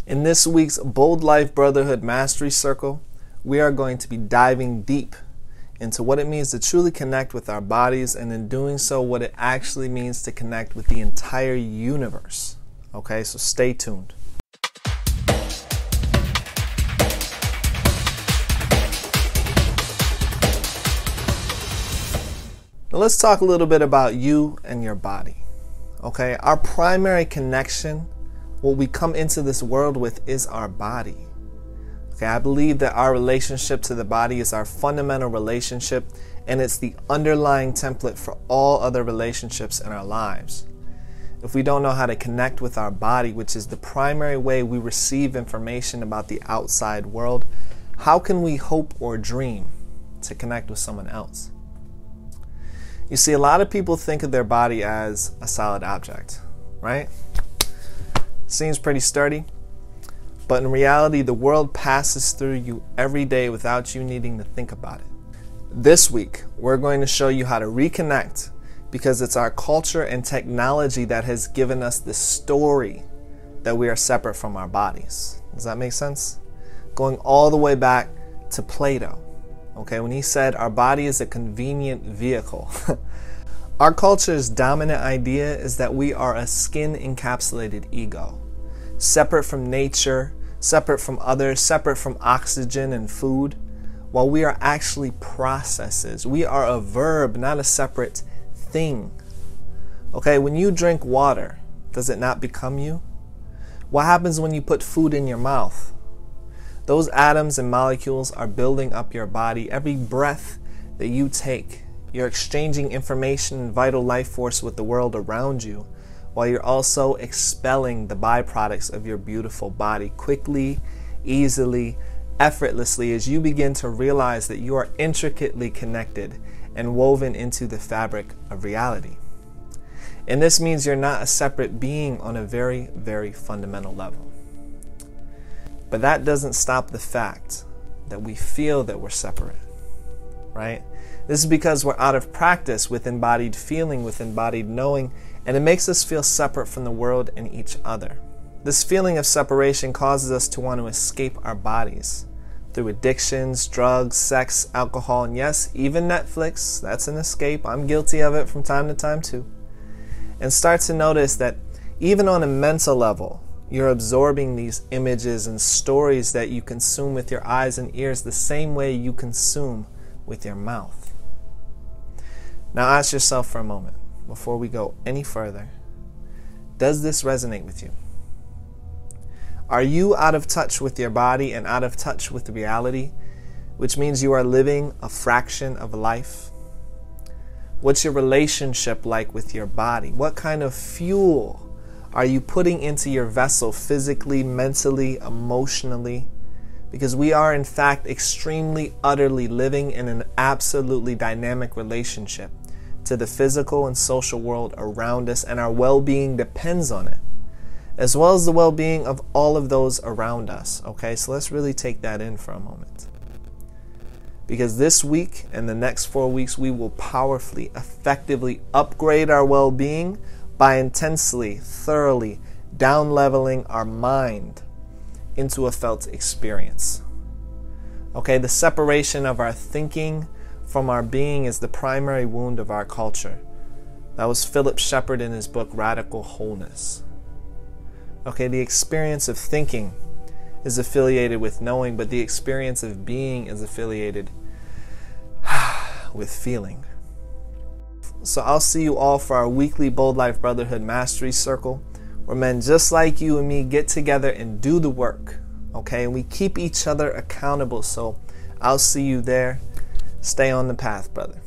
In this week's Bold Life Brotherhood Mastery Circle, we are going to be diving deep into what it means to truly connect with our bodies, and in doing so, what it actually means to connect with the entire universe. Okay, so stay tuned. Now let's talk a little bit about you and your body. Okay, our primary connection, what we come into this world with, is our body. Okay, I believe that our relationship to the body is our fundamental relationship, and it's the underlying template for all other relationships in our lives. If we don't know how to connect with our body, which is the primary way we receive information about the outside world, how can we hope or dream to connect with someone else? You see, a lot of people think of their body as a solid object, right? Seems pretty sturdy, but in reality, the world passes through you every day without you needing to think about it. This week, we're going to show you how to reconnect, because it's our culture and technology that has given us the story that we are separate from our bodies. Does that make sense? Going all the way back to Plato, okay, when he said our body is a convenient vehicle. Our culture's dominant idea is that we are a skin-encapsulated ego, separate from nature, separate from others, separate from oxygen and food, while we are actually processes. We are a verb, not a separate thing. Okay, when you drink water, does it not become you? What happens when you put food in your mouth? Those atoms and molecules are building up your body. Every breath that you take, you're exchanging information and vital life force with the world around you, while you're also expelling the byproducts of your beautiful body quickly, easily, effortlessly, as you begin to realize that you are intricately connected and woven into the fabric of reality. And this means you're not a separate being on a very, very fundamental level. But that doesn't stop the fact that we feel that we're separate, right? This is because we're out of practice with embodied feeling, with embodied knowing, and it makes us feel separate from the world and each other. This feeling of separation causes us to want to escape our bodies through addictions, drugs, sex, alcohol, and yes, even Netflix. That's an escape. I'm guilty of it from time to time too. And start to notice that even on a mental level, you're absorbing these images and stories that you consume with your eyes and ears the same way you consume with your mouth. Now ask yourself for a moment, before we go any further, does this resonate with you? Are you out of touch with your body and out of touch with reality, which means you are living a fraction of life? What's your relationship like with your body? What kind of fuel are you putting into your vessel physically, mentally, emotionally? Because we are in fact extremely, utterly living in an absolutely dynamic relationship to the physical and social world around us, and our well-being depends on it, as well as the well-being of all of those around us. Okay, so let's really take that in for a moment. Because this week and the next 4 weeks, we will powerfully, effectively upgrade our well-being by intensely, thoroughly down-leveling our mind into a felt experience. Okay, the separation of our thinking from our being is the primary wound of our culture. That was Philip Shepard in his book, Radical Wholeness. Okay, the experience of thinking is affiliated with knowing, but the experience of being is affiliated with feeling. So I'll see you all for our weekly Bold Life Brotherhood Mastery Circle, where men just like you and me get together and do the work. Okay, and we keep each other accountable. So I'll see you there. Stay on the path, brother.